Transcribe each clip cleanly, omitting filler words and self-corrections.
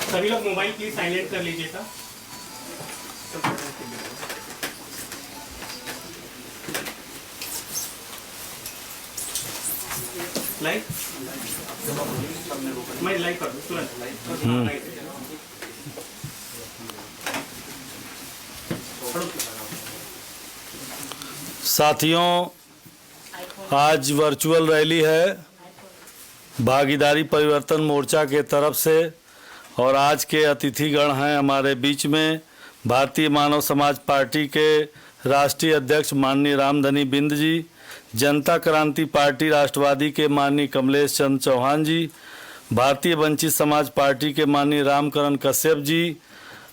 सभी लोग mobile please silent कर लीजिएगा। लाइव मैं लाइव कर दूं तुरंत। साथियों, आज वर्चुअल रैली है भागीदारी परिवर्तन मोर्चा के तरफ से और आज के अतिथिगण हैं हमारे बीच में भारतीय मानव समाज पार्टी के राष्ट्रीय अध्यक्ष माननीय रामधनी बिंद जी, जनता क्रांति पार्टी राष्ट्रवादी के माननीय कमलेश चंद्र चौहान जी, भारतीय वंचित समाज पार्टी के माननीय रामकरण कश्यप जी,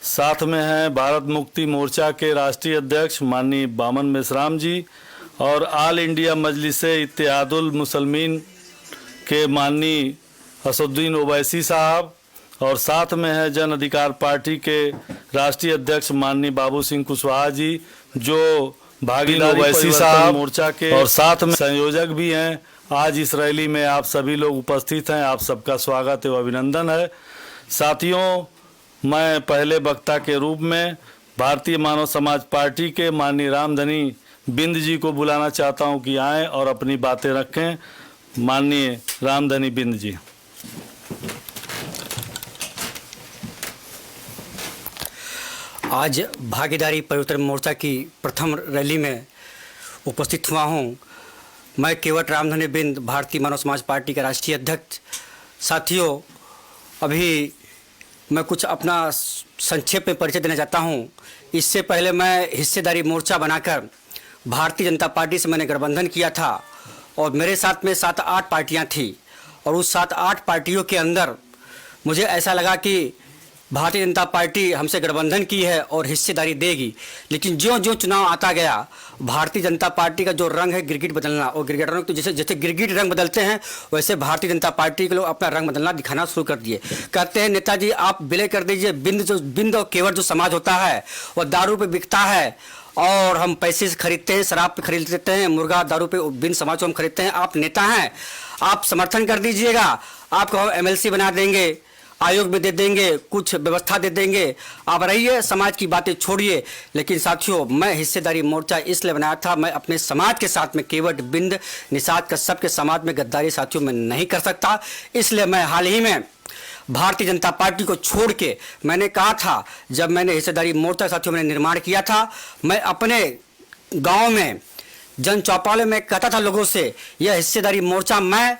साथ में हैं भारत मुक्ति मोर्चा के राष्ट्रीय अध्यक्ष माननीय बामन मेश्राम जी और ऑल इंडिया मजलिसे इत्तेहादुल मुसलमीन के माननीय असदुद्दीन ओवैसी साहब और साथ में है जन अधिकार पार्टी के राष्ट्रीय अध्यक्ष माननीय बाबू सिंह कुशवाहा जी, जो भागीदारी ओवैसी साहब मोर्चा के और साथ में संयोजक भी हैं। आज इस रैली में आप सभी लोग उपस्थित हैं, आप सबका स्वागत एवं अभिनंदन है। साथियों, मैं पहले वक्ता के रूप में भारतीय मानव समाज पार्टी के माननीय रामधनी बिंद जी को बुलाना चाहता हूं कि आएँ और अपनी बातें रखें। माननीय रामधनी बिंद जी। आज भागीदारी परिवर्तन मोर्चा की प्रथम रैली में उपस्थित हुआ हूं। मैं केवट रामधनी बिंद, भारतीय मानव समाज पार्टी का राष्ट्रीय अध्यक्ष। साथियों, अभी मैं कुछ अपना संक्षेप में परिचय देना चाहता हूं। इससे पहले मैं हिस्सेदारी मोर्चा बनाकर भारतीय जनता पार्टी से मैंने गठबंधन किया था और मेरे साथ में 7-8 पार्टियां थी और उस 7-8 पार्टियों के अंदर मुझे ऐसा लगा कि भारतीय जनता पार्टी हमसे गठबंधन की है और हिस्सेदारी देगी, लेकिन जो जो चुनाव आता गया भारतीय जनता पार्टी का जो रंग है गिरगिट बदलना, और गिरगिट रंग तो जैसे जैसे गिरगिट रंग बदलते हैं वैसे भारतीय जनता पार्टी के लोग अपना रंग बदलना दिखाना शुरू कर दिए। कहते हैं नेताजी आप विलय कर दीजिए, बिंद और केवट जो समाज होता है वह दारू पे बिकता है और हम पैसे से खरीदते हैं, शराब पे खरीद लेते हैं, मुर्गा दारू पे बिंद समाज को हम खरीदते हैं। आप नेता हैं, आप समर्थन कर दीजिएगा, आपको हम MLC बना देंगे, आयोग में दे देंगे, कुछ व्यवस्था दे देंगे, आप रहिए, समाज की बातें छोड़िए। लेकिन साथियों, मैं हिस्सेदारी मोर्चा इसलिए बनाया था, मैं अपने समाज के साथ में केवट बिंद निषाद कश्यप के समाज में गद्दारी साथियों में नहीं कर सकता। इसलिए मैं हाल ही में भारतीय जनता पार्टी को छोड़ के मैंने कहा था, जब मैंने हिस्सेदारी मोर्चा साथियों मैंने निर्माण किया था, मैं अपने गांव में जन चौपालों में कहता था लोगों से, यह हिस्सेदारी मोर्चा मैं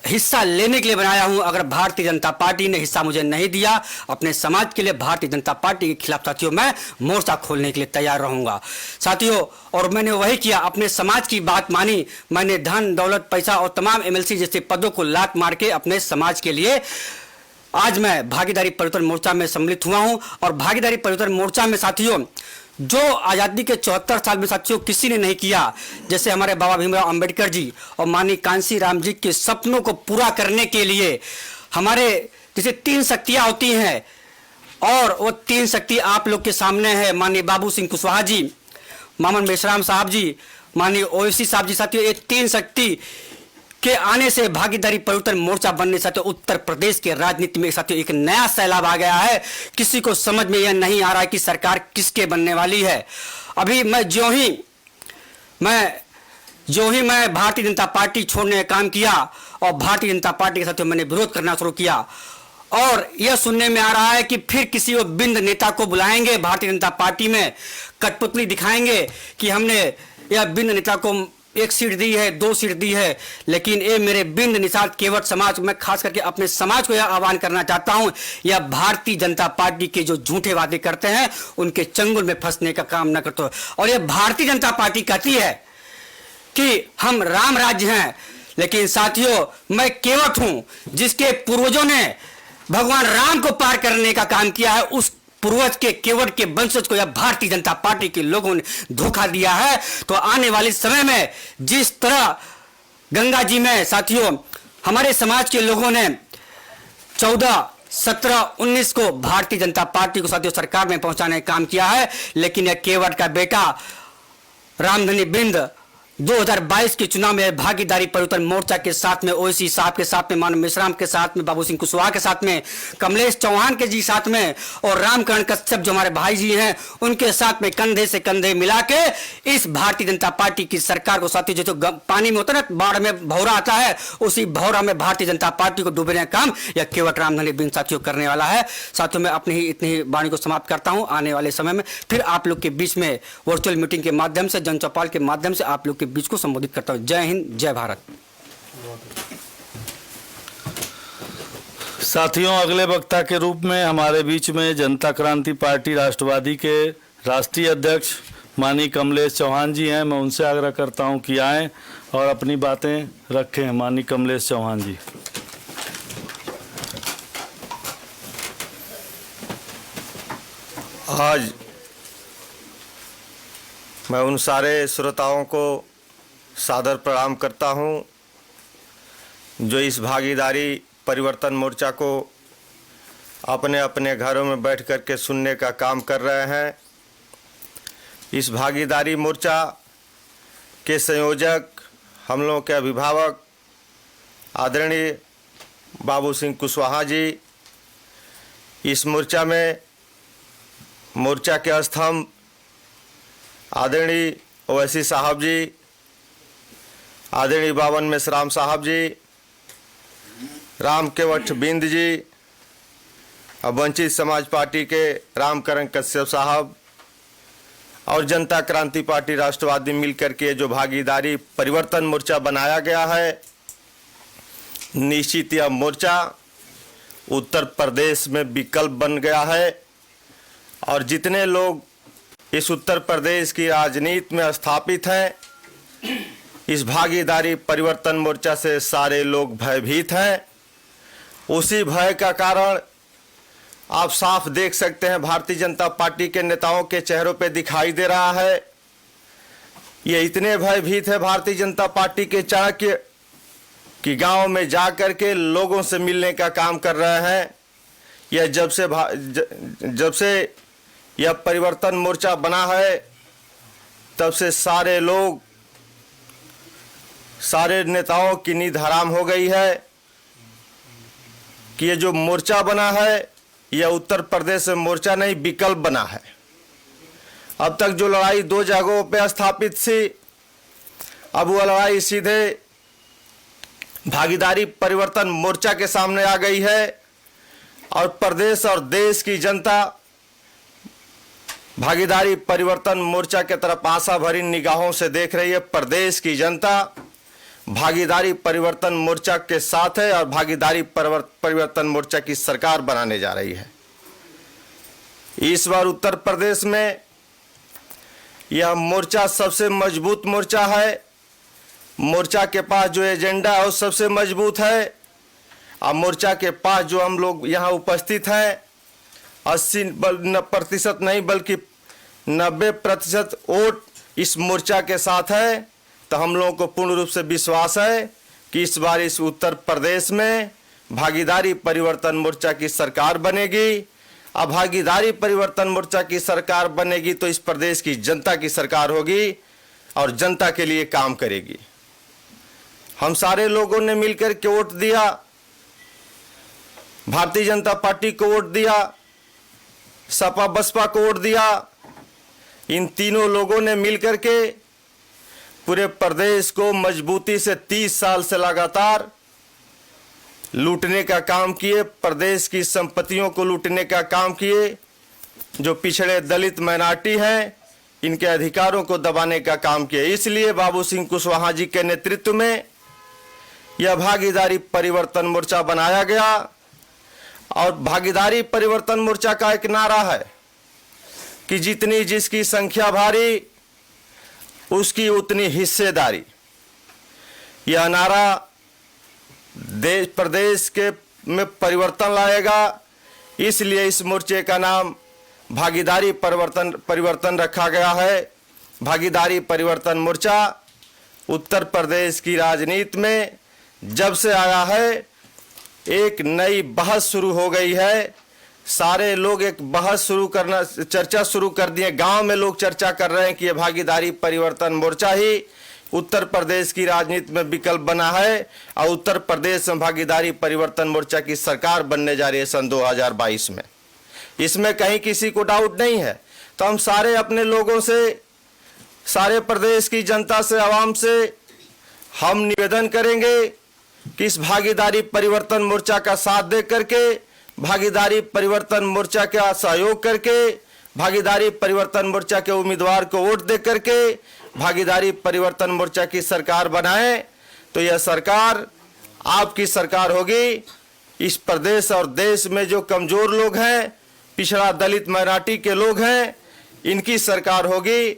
हिस्सा लेने के लिए बनाया हूं। अगर भारतीय जनता पार्टी ने हिस्सा मुझे नहीं दिया अपने समाज के लिए, भारतीय जनता पार्टी के खिलाफ साथियों मैं मोर्चा खोलने के लिए तैयार रहूंगा साथियों। और मैंने वही किया, अपने समाज की बात मानी। मैंने धन दौलत पैसा और तमाम MLC जैसे पदों को लात मार के अपने समाज के लिए आज मैं भागीदारी परिवर्तन मोर्चा में सम्मिलित हुआ हूं। और भागीदारी परिवर्तन मोर्चा में साथियों जो आज़ादी के 74 साल में साथियों किसी ने नहीं किया, जैसे हमारे बाबा भीमराव अंबेडकर जी और माननीय कांसी राम जी के सपनों को पूरा करने के लिए हमारे जैसे 3 शक्तियां होती हैं और वो 3 शक्ति आप लोग के सामने है। माननीय बाबू सिंह कुशवाहा जी, बामन मेश्राम साहब जी, माननीय ओवैसी साहब जी। साथियों, ये 3 शक्ति के आने से भागीदारी परिवर्तन मोर्चा बनने से उत्तर प्रदेश के राजनीति में साथियों एक नया सैलाब आ गया है। किसी को समझ में यह नहीं आ रहा है कि सरकार किसके बनने वाली है। अभी मैं जो ही मैं भारतीय जनता पार्टी छोड़ने का काम किया और भारतीय जनता पार्टी के साथियों मैंने विरोध करना शुरू किया और यह सुनने में आ रहा है कि फिर किसी वो बिंद नेता को बुलाएंगे भारतीय जनता पार्टी में, कठपुतली दिखाएंगे कि हमने यह बिंद नेता को 1 सीट दी है, 2 सीट दी है। लेकिन ये मेरे बिंद निषाद केवट समाज, मैं खास करके अपने समाज को यह आह्वान करना चाहता हूं, यह भारतीय जनता पार्टी के जो झूठे वादे करते हैं उनके चंगुल में फंसने का काम न करते। और यह भारतीय जनता पार्टी कहती है कि हम राम राज्य हैं, लेकिन साथियों मैं केवट हूं जिसके पूर्वजों ने भगवान राम को पार करने का काम किया है। उस पूर्वज के केवट के वंशज को या भारतीय जनता पार्टी के लोगों ने धोखा दिया है। तो आने वाले समय में जिस तरह गंगा जी में साथियों हमारे समाज के लोगों ने 14, 17, 19 को भारतीय जनता पार्टी को साथियों सरकार में पहुंचाने का काम किया है, लेकिन यह केवट का बेटा रामधनी बिंद 2022 के चुनाव में भागीदारी परिवर्तन मोर्चा के साथ में ओवैसी साहब के साथ में मानव मेश्राम के साथ में बाबू सिंह कुशवाहा के साथ में कमलेश चौहान के जी साथ में और रामकरण कश्यप जो हमारे भाई जी हैं उनके साथ में कंधे से कंधे मिला के इस भारतीय जनता पार्टी की सरकार को साथी जो पानी में होता है ना, बाढ़ में भौरा आता है, उसी भौरा में भारतीय जनता पार्टी को डूबने का काम यह केवट रामधनी बिन साथियों करने वाला है। साथियों मैं अपनी ही इतनी वाणी को समाप्त करता हूं। आने वाले समय में फिर आप लोग के बीच में वर्चुअल मीटिंग के माध्यम से, जन चौपाल के माध्यम से आप लोग के बीच को संबोधित करता हूं। जय हिंद, जय भारत। साथियों, अगले वक्ता के रूप में हमारे बीच में जनता क्रांति पार्टी राष्ट्रवादी के राष्ट्रीय अध्यक्ष माननीय कमलेश चौहान जी हैं। मैं उनसे आग्रह करता हूं कि आएं और अपनी बातें रखें। माननीय कमलेश चौहान जी। आज मैं उन सारे श्रोताओं को सादर प्रणाम करता हूं जो इस भागीदारी परिवर्तन मोर्चा को अपने अपने घरों में बैठ कर के सुनने का काम कर रहे हैं। इस भागीदारी मोर्चा के संयोजक, हम लोगों के अभिभावक आदरणीय बाबू सिंह कुशवाहा जी, इस मोर्चा में मोर्चा के स्तंभ आदरणीय ओवैसी साहब जी, आदरणीय बावन मेश्राम साहब जी, राम केवट बिंद जी और वंचित समाज पार्टी के रामकरण कश्यप साहब और जनता क्रांति पार्टी राष्ट्रवादी मिलकर के जो भागीदारी परिवर्तन मोर्चा बनाया गया है, निश्चित यह मोर्चा उत्तर प्रदेश में विकल्प बन गया है। और जितने लोग इस उत्तर प्रदेश की राजनीति में स्थापित हैं, इस भागीदारी परिवर्तन मोर्चा से सारे लोग भयभीत हैं। उसी भय का कारण आप साफ देख सकते हैं, भारतीय जनता पार्टी के नेताओं के चेहरों पे दिखाई दे रहा है। ये इतने भयभीत है भारतीय जनता पार्टी के चाणक्य कि गांव में जाकर के लोगों से मिलने का काम कर रहे हैं। यह जब से यह परिवर्तन मोर्चा बना है, तब से सारे लोग, सारे नेताओं की नींद हराम हो गई है कि ये जो मोर्चा बना है यह उत्तर प्रदेश में मोर्चा नहीं, विकल्प बना है। अब तक जो लड़ाई दो जगहों पे स्थापित थी, अब वह लड़ाई सीधे भागीदारी परिवर्तन मोर्चा के सामने आ गई है और प्रदेश और देश की जनता भागीदारी परिवर्तन मोर्चा के तरफ आशा भरी निगाहों से देख रही है। प्रदेश की जनता भागीदारी परिवर्तन मोर्चा के साथ है और भागीदारी परिवर्तन मोर्चा की सरकार बनाने जा रही है। इस बार उत्तर प्रदेश में यह मोर्चा सबसे मजबूत मोर्चा है। मोर्चा के पास जो एजेंडा है वो सबसे मजबूत है और मोर्चा के पास जो हम लोग यहाँ उपस्थित हैं 80% नहीं बल्कि 90% वोट इस मोर्चा के साथ है। तो हम लोगों को पूर्ण रूप से विश्वास है कि इस बार इस उत्तर प्रदेश में भागीदारी परिवर्तन मोर्चा की सरकार बनेगी। अब भागीदारी परिवर्तन मोर्चा की सरकार बनेगी तो इस प्रदेश की जनता की सरकार होगी और जनता के लिए काम करेगी। हम सारे लोगों ने मिलकर के वोट दिया, भारतीय जनता पार्टी को वोट दिया, सपा बसपा को वोट दिया। इन तीनों लोगों ने मिलकर के पूरे प्रदेश को मजबूती से 30 साल से लगातार लूटने का काम किए, प्रदेश की संपत्तियों को लूटने का काम किए। जो पिछड़े दलित माइनॉरिटी हैं, इनके अधिकारों को दबाने का काम किए। इसलिए बाबू सिंह कुशवाहा जी के नेतृत्व में यह भागीदारी परिवर्तन मोर्चा बनाया गया। और भागीदारी परिवर्तन मोर्चा का एक नारा है कि जितनी जिसकी संख्या भारी उसकी उतनी हिस्सेदारी। यह नारा देश प्रदेश के में परिवर्तन लाएगा। इसलिए इस मोर्चे का नाम भागीदारी परिवर्तन रखा गया है। भागीदारी परिवर्तन मोर्चा उत्तर प्रदेश की राजनीति में जब से आया है एक नई बहस शुरू हो गई है। सारे लोग एक बहस शुरू करना, चर्चा शुरू कर दिए। गांव में लोग चर्चा कर रहे हैं कि ये भागीदारी परिवर्तन मोर्चा ही उत्तर प्रदेश की राजनीति में विकल्प बना है और उत्तर प्रदेश में भागीदारी परिवर्तन मोर्चा की सरकार बनने जा रही है सन 2022 में। इसमें कहीं किसी को डाउट नहीं है। तो हम सारे अपने लोगों से, सारे प्रदेश की जनता से, आवाम से हम निवेदन करेंगे कि इस भागीदारी परिवर्तन मोर्चा का साथ दे करके, भागीदारी परिवर्तन मोर्चा का सहयोग करके, भागीदारी परिवर्तन मोर्चा के उम्मीदवार को वोट दे करके भागीदारी परिवर्तन मोर्चा की सरकार बनाएं। तो यह सरकार आपकी सरकार होगी। इस प्रदेश और देश में जो कमजोर लोग हैं, पिछड़ा दलित माइनॉरिटी के लोग हैं, इनकी सरकार होगी।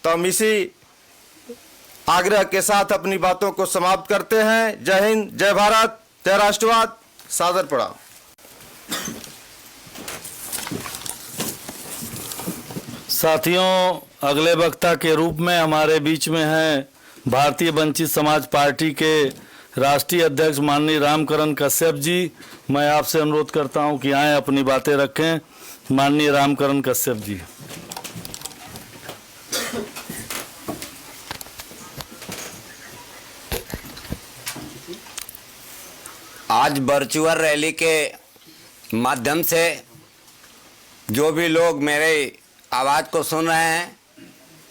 तो हम इसी आग्रह के साथ अपनी बातों को समाप्त करते हैं। जय हिंद, जय भारत, जय राष्ट्रवाद, सादर प्रणाम। साथियों, अगले वक्ता के रूप में हमारे बीच में हैं भारतीय वंचित समाज पार्टी के राष्ट्रीय अध्यक्ष माननीय रामकरण कश्यप जी। मैं आपसे अनुरोध करता हूं कि आए, अपनी बातें रखें। माननीय रामकरण कश्यप जी। आज वर्चुअल रैली के माध्यम से जो भी लोग मेरे आवाज़ को सुन रहे हैं,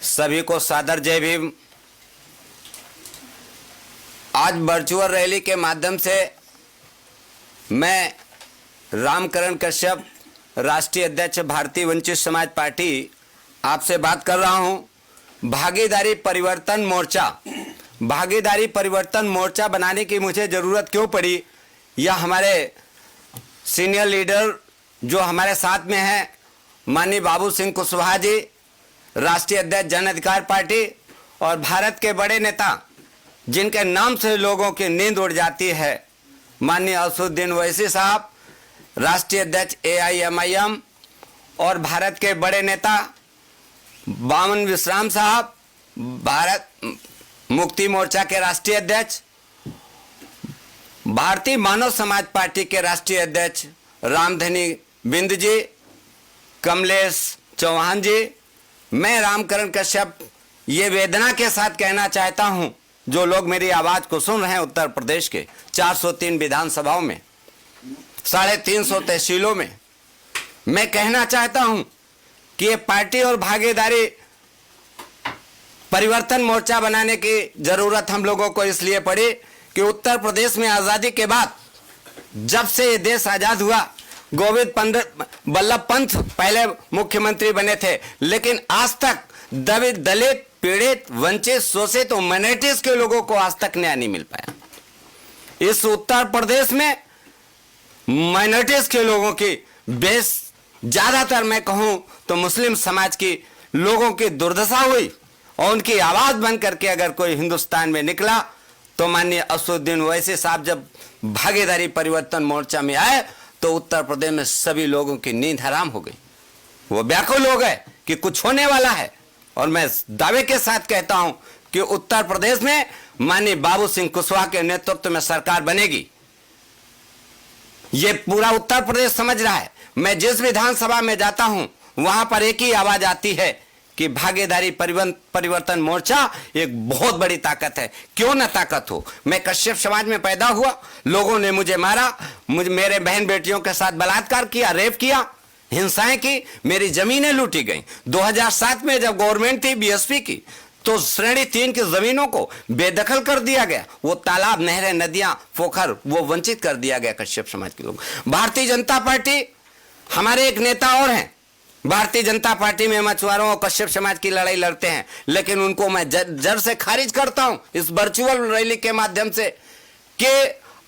सभी को सादर जय भीम। आज वर्चुअल रैली के माध्यम से मैं रामकरण कश्यप, राष्ट्रीय अध्यक्ष भारतीय वंचित समाज पार्टी, आपसे बात कर रहा हूं। भागीदारी परिवर्तन मोर्चा बनाने की मुझे ज़रूरत क्यों पड़ी, यह हमारे सीनियर लीडर जो हमारे साथ में हैं, माननीय बाबू सिंह कुशवाहा जी, राष्ट्रीय अध्यक्ष जन अधिकार पार्टी, और भारत के बड़े नेता जिनके नाम से लोगों की नींद उड़ जाती है, माननीय असदुद्दीन ओवैसी साहब, राष्ट्रीय अध्यक्ष AIMIM, और भारत के बड़े नेता बामन विश्राम साहब, भारत मुक्ति मोर्चा के राष्ट्रीय अध्यक्ष, भारतीय मानव समाज पार्टी के राष्ट्रीय अध्यक्ष रामधनी बिंद जी, कमलेश चौहान जी। मैं रामकरण कश्यप ये वेदना के साथ कहना चाहता हूं, जो लोग मेरी आवाज को सुन रहे हैं उत्तर प्रदेश के 403 विधानसभाओं में, 350 तहसीलों में, मैं कहना चाहता हूं कि ये पार्टी और भागीदारी परिवर्तन मोर्चा बनाने की जरूरत हम लोगों को इसलिए पड़ी कि उत्तर प्रदेश में आजादी के बाद, जब से ये देश आजाद हुआ, गोविंद बल्लभ पंत पहले मुख्यमंत्री बने थे, लेकिन आज तक दलित, पीड़ित, वंचित, शोषित और माइनॉरिटीज के लोगों को आज तक न्याय नहीं मिल पाया। इस उत्तर प्रदेश में माइनॉरिटीज के लोगों की बेस, ज्यादातर मैं कहूं तो मुस्लिम समाज की लोगों की दुर्दशा हुई, और उनकी आवाज बन करके अगर कोई हिंदुस्तान में निकला तो माननीय असदुद्दीन ओवैसी साहब जब भागीदारी परिवर्तन मोर्चा में आए तो उत्तर प्रदेश में सभी लोगों की नींद हराम हो गई। वो व्याकुल हो गए कि कुछ होने वाला है, और मैं दावे के साथ कहता हूं कि उत्तर प्रदेश में माननीय बाबू सिंह कुशवाहा के नेतृत्व में सरकार बनेगी। ये पूरा उत्तर प्रदेश समझ रहा है। मैं जिस विधानसभा में जाता हूं वहां पर एक ही आवाज आती है कि भागीदारी परिवर्तन मोर्चा एक बहुत बड़ी ताकत है। क्यों ना ताकत हो। मैं कश्यप समाज में पैदा हुआ, लोगों ने मुझे मारा, मेरे बहन बेटियों के साथ बलात्कार किया, रेप किया, हिंसाएं की, मेरी जमीनें लूटी गई। 2007 में जब गवर्नमेंट थी BSP की, तो श्रेणी 3 की जमीनों को बेदखल कर दिया गया। वो तालाब, नहरें, नदियां, पोखर वो वंचित कर दिया गया कश्यप समाज के लोग। भारतीय जनता पार्टी, हमारे एक नेता और हैं, भारतीय जनता पार्टी में मछुआरों और कश्यप समाज की लड़ाई लड़ते हैं, लेकिन उनको मैं जड़ से खारिज करता हूं इस वर्चुअल रैली के माध्यम से कि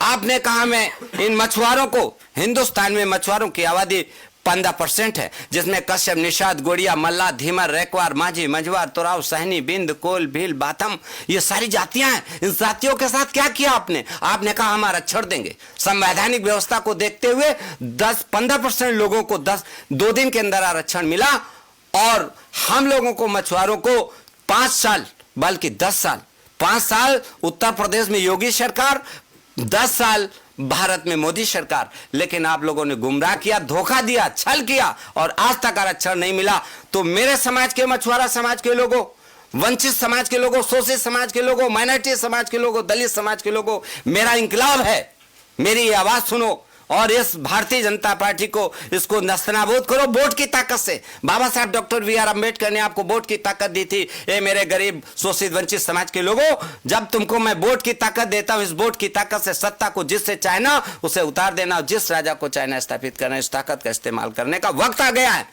आपने कहा मैं इन मछुआरों को, हिंदुस्तान में मछुआरों की आबादी 15% है, जिसमें कश्यप, निषाद, गोड़िया, मल्ला, धीमर, रैकवार, माझी, मंझवार, तोराव, सहनी, बिंद, कोल, भील, बाथम, ये सारी जातियां हैं। इन जातियों के साथ क्या किया आपने? आपने कहा हम आरक्षण देंगे। संवैधानिक व्यवस्था को देखते हुए 10-15% लोगों को 2 दिन के अंदर आरक्षण मिला, और हम लोगों को, मछुआरों को 5 साल, बल्कि 10 साल, 5 साल उत्तर प्रदेश में योगी सरकार, 10 साल भारत में मोदी सरकार। लेकिन आप लोगों ने गुमराह किया, धोखा दिया, छल किया, और आज तक आरक्षण नहीं मिला। तो मेरे समाज के, मछुआरा समाज के लोगों, वंचित समाज के लोगों, शोषित समाज के लोगों, माइनॉरिटी समाज के लोगों, दलित समाज के लोगों, मेरा इंकलाब है, मेरी ये आवाज सुनो और इस भारतीय जनता पार्टी को इसको नस्तनाबूद करो वोट की ताकत से। बाबा साहब डॉक्टर बी आर अम्बेडकर ने आपको वोट की ताकत दी थी। ये मेरे गरीब शोषित वंचित समाज के लोगों, जब तुमको मैं वोट की ताकत देता हूं, इस वोट की ताकत से सत्ता को जिससे चाहना उसे उतार देना, और जिस राजा को चाहना स्थापित करना, इस ताकत का इस्तेमाल करने का वक्त आ गया है।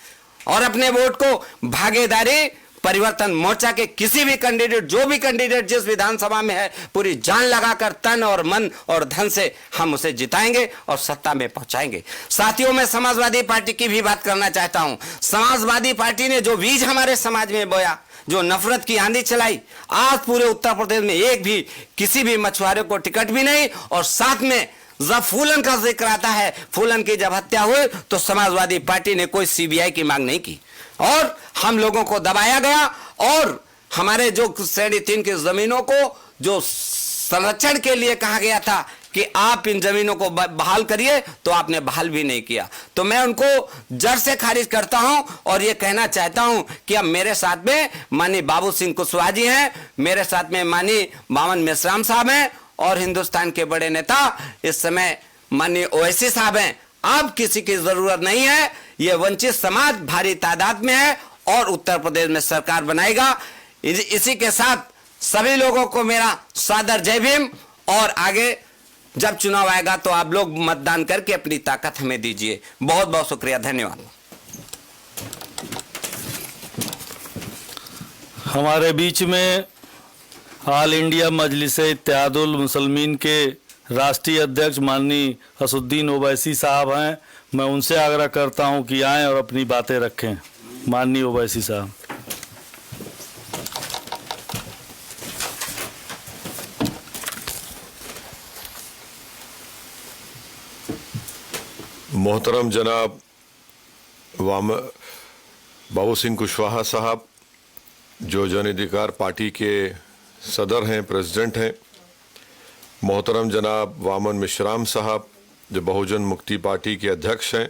और अपने वोट को भागीदारी परिवर्तन मोर्चा के किसी भी कैंडिडेट, जो भी कैंडिडेट जिस विधानसभा में है, पूरी जान लगाकर तन और मन और धन से हम उसे जिताएंगे और सत्ता में पहुंचाएंगे। साथियों, मैं समाजवादी पार्टी की भी बात करना चाहता हूं। समाजवादी पार्टी ने जो बीज हमारे समाज में बोया, जो नफरत की आंधी चलाई, आज पूरे उत्तर प्रदेश में एक भी किसी भी मछुआरे को टिकट भी नहीं। और साथ में जब फूलन का जिक्र आता है, फूलन की जब हत्या हुई तो समाजवादी पार्टी ने कोई सीबीआई की मांग नहीं की और हम लोगों को दबाया गया। और हमारे जो श्रेणी 3 की जमीनों को जो संरक्षण के लिए कहा गया था कि आप इन जमीनों को बहाल करिए, तो आपने बहाल भी नहीं किया। तो मैं उनको जड़ से खारिज करता हूं और ये कहना चाहता हूं कि अब मेरे साथ में माननीय बाबू सिंह कुशवाहा जी हैं, मेरे साथ में माननीय बावन मेश्राम साहब हैं और हिंदुस्तान के बड़े नेता इस समय माननीय ओवैसी साहब हैं। अब किसी की जरूरत नहीं है। ये वंचित समाज भारी तादाद में है और उत्तर प्रदेश में सरकार बनाएगा। इसी के साथ सभी लोगों को मेरा सादर जय भीम। और आगे जब चुनाव आएगा तो आप लोग मतदान करके अपनी ताकत हमें दीजिए। बहुत बहुत शुक्रिया, धन्यवाद। हमारे बीच में ऑल इंडिया मजलिस-ए इत्तेहादुल मुसलमीन के राष्ट्रीय अध्यक्ष माननीय असुद्दीन ओवैसी साहब हैं। मैं उनसे आग्रह करता हूं कि आएं और अपनी बातें रखें। माननीय ओवैसी साहब। मोहतरम जनाब बाबू सिंह कुशवाहा साहब, जो जन अधिकार पार्टी के सदर हैं, प्रेसिडेंट हैं। मोहतरम जनाब वामन मेश्राम साहब, जो बहुजन मुक्ति पार्टी के अध्यक्ष हैं।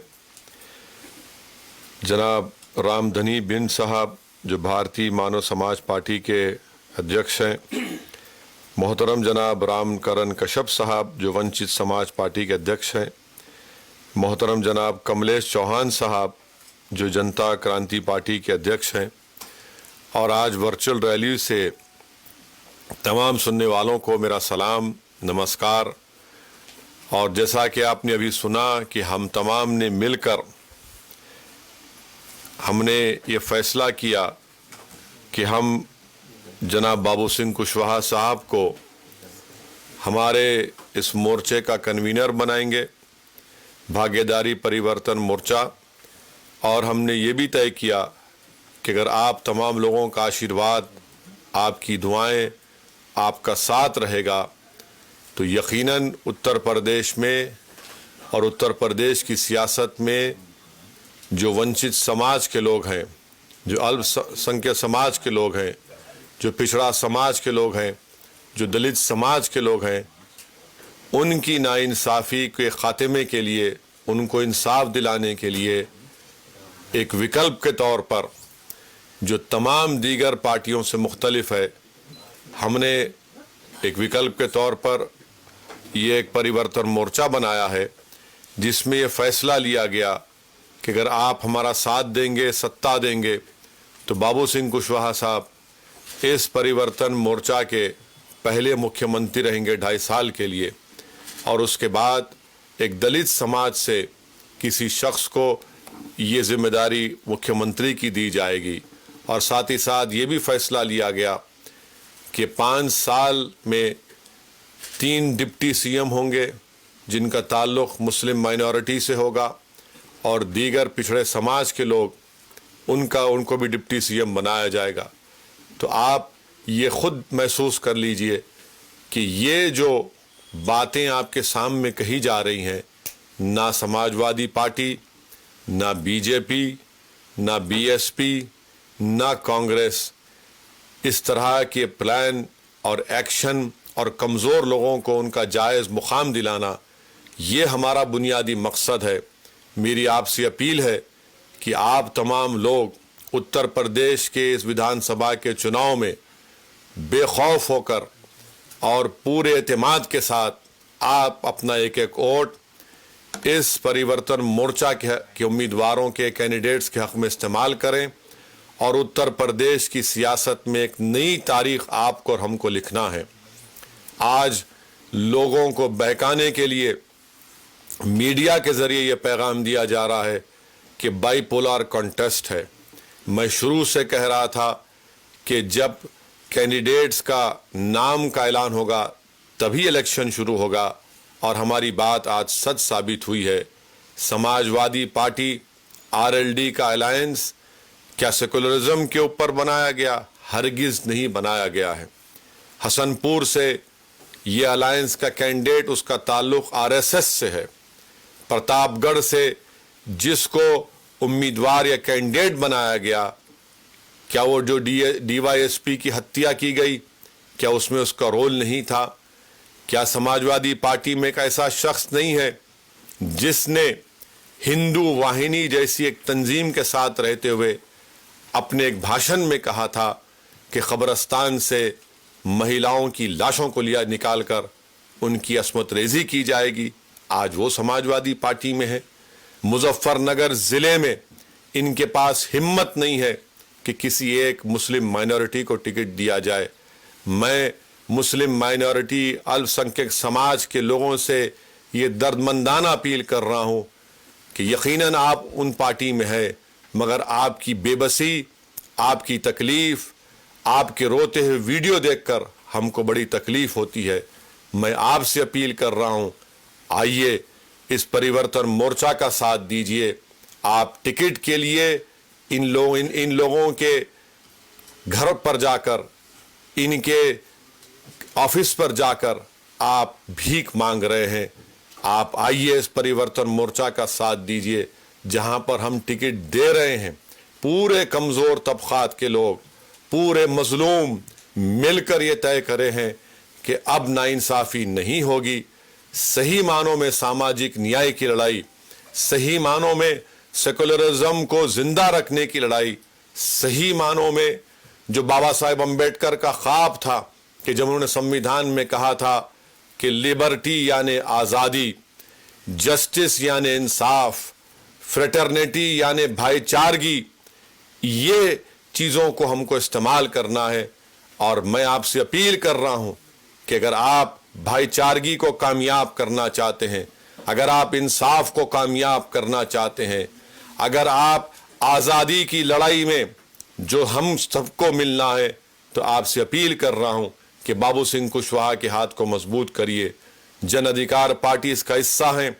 जनाब रामधनी बिन साहब, जो भारतीय मानव समाज पार्टी के अध्यक्ष हैं। मोहतरम जनाब रामकरण कश्यप साहब, जो वंचित समाज पार्टी के अध्यक्ष हैं। मोहतरम जनाब कमलेश चौहान साहब, जो जनता क्रांति पार्टी के अध्यक्ष हैं। और आज वर्चुअल रैली से तमाम सुनने वालों को मेरा सलाम, नमस्कार। और जैसा कि आपने अभी सुना कि हम तमाम ने मिलकर हमने ये फैसला किया कि हम जनाब बाबू सिंह कुशवाहा साहब को हमारे इस मोर्चे का कन्वीनर बनाएंगे, भागीदारी परिवर्तन मोर्चा। और हमने ये भी तय किया कि अगर आप तमाम लोगों का आशीर्वाद, आपकी दुआएं, आपका साथ रहेगा तो यकीनन उत्तर प्रदेश में और उत्तर प्रदेश की सियासत में जो वंचित समाज के लोग हैं, जो अल्पसंख्यक समाज के लोग हैं, जो पिछड़ा समाज के लोग हैं, जो दलित समाज के लोग हैं, उनकी नाइंसाफ़ी के ख़ात्मे के लिए, उनको इंसाफ दिलाने के लिए एक विकल्प के तौर पर जो तमाम दीगर पार्टियों से मुख्तलिफ है, हमने एक विकल्प के तौर पर ये एक परिवर्तन मोर्चा बनाया है, जिसमें ये फैसला लिया गया कि अगर आप हमारा साथ देंगे, सत्ता देंगे, तो बाबू सिंह कुशवाहा साहब इस परिवर्तन मोर्चा के पहले मुख्यमंत्री रहेंगे 2.5 साल के लिए। और उसके बाद एक दलित समाज से किसी शख्स को ये जिम्मेदारी मुख्यमंत्री की दी जाएगी। और साथ ही साथ ये भी फैसला लिया गया कि 5 साल में 3 डिप्टी सीएम होंगे जिनका ताल्लुक़ मुस्लिम माइनॉरिटी से होगा, और दीगर पिछड़े समाज के लोग उनको भी डिप्टी सीएम बनाया जाएगा। तो आप ये खुद महसूस कर लीजिए कि ये जो बातें आपके सामने कही जा रही हैं, ना समाजवादी पार्टी, ना बीजेपी, ना बीएसपी, ना कांग्रेस इस तरह के प्लान और एक्शन और कमज़ोर लोगों को उनका जायज़ मुकाम दिलाना, ये हमारा बुनियादी मकसद है। मेरी आपसे अपील है कि आप तमाम लोग उत्तर प्रदेश के इस विधानसभा के चुनाव में बेखौफ होकर और पूरे एतमाद के साथ आप अपना एक एक वोट इस परिवर्तन मोर्चा के उम्मीदवारों के कैंडिडेट्स के हक में इस्तेमाल करें और उत्तर प्रदेश की सियासत में एक नई तारीख आपको और हमको लिखना है। आज लोगों को बहकाने के लिए मीडिया के ज़रिए ये पैगाम दिया जा रहा है कि बाइपोलर कॉन्टेस्ट है। मैं शुरू से कह रहा था कि जब कैंडिडेट्स का नाम का ऐलान होगा तभी इलेक्शन शुरू होगा, और हमारी बात आज सच साबित हुई है। समाजवादी पार्टी आरएलडी का अलायंस क्या सेकुलरिज्म के ऊपर बनाया गया? हरगिज़ नहीं बनाया गया है। हसनपुर से ये अलायंस का कैंडिडेट, उसका ताल्लुक आरएसएस से है। प्रतापगढ़ से जिसको उम्मीदवार या कैंडिडेट बनाया गया, क्या वो जो डीवाईएसपी की हत्या की गई, क्या उसमें उसका रोल नहीं था? क्या समाजवादी पार्टी में एक ऐसा शख्स नहीं है जिसने हिंदू वाहिनी जैसी एक तंजीम के साथ रहते हुए अपने एक भाषण में कहा था कि कब्रिस्तान से महिलाओं की लाशों को निकालकर उनकी अस्मत रेजी की जाएगी? आज वो समाजवादी पार्टी में है। मुजफ्फरनगर ज़िले में इनके पास हिम्मत नहीं है कि किसी एक मुस्लिम माइनॉरिटी को टिकट दिया जाए। मैं मुस्लिम माइनॉरिटी अल्पसंख्यक समाज के लोगों से ये दर्दमंदाना अपील कर रहा हूँ कि यकीनन आप उन पार्टी में है, मगर आपकी बेबसी, आपकी तकलीफ़, आपके रोते हुए वीडियो देखकर हमको बड़ी तकलीफ़ होती है। मैं आपसे अपील कर रहा हूँ, आइए इस परिवर्तन मोर्चा का साथ दीजिए। आप टिकट के लिए इन लोगों के घर पर जाकर, इनके ऑफिस पर जाकर आप भीख मांग रहे हैं। आप आइए इस परिवर्तन मोर्चा का साथ दीजिए, जहां पर हम टिकट दे रहे हैं। पूरे कमज़ोर तबक़ात के लोग, पूरे मज़लूम मिलकर ये तय करे हैं कि अब नाइंसाफ़ी नहीं होगी। सही मानों में सामाजिक न्याय की लड़ाई, सही मानों में सेकुलरिज्म को जिंदा रखने की लड़ाई, सही मानों में जो बाबा साहेब अम्बेडकर का ख्वाब था कि जब उन्होंने संविधान में कहा था कि लिबर्टी यानी आज़ादी, जस्टिस यानी इंसाफ, फ्रेटर्निटी यानी भाईचारगी, ये चीज़ों को हमको इस्तेमाल करना है। और मैं आपसे अपील कर रहा हूँ कि अगर आप भाईचारगी को कामयाब करना चाहते हैं, अगर आप इंसाफ को कामयाब करना चाहते हैं, अगर आप आज़ादी की लड़ाई में जो हम सबको मिलना है, तो आपसे अपील कर रहा हूँ कि बाबू सिंह कुशवाहा के हाथ को मजबूत करिए। जन अधिकार पार्टी इसका हिस्सा हैं।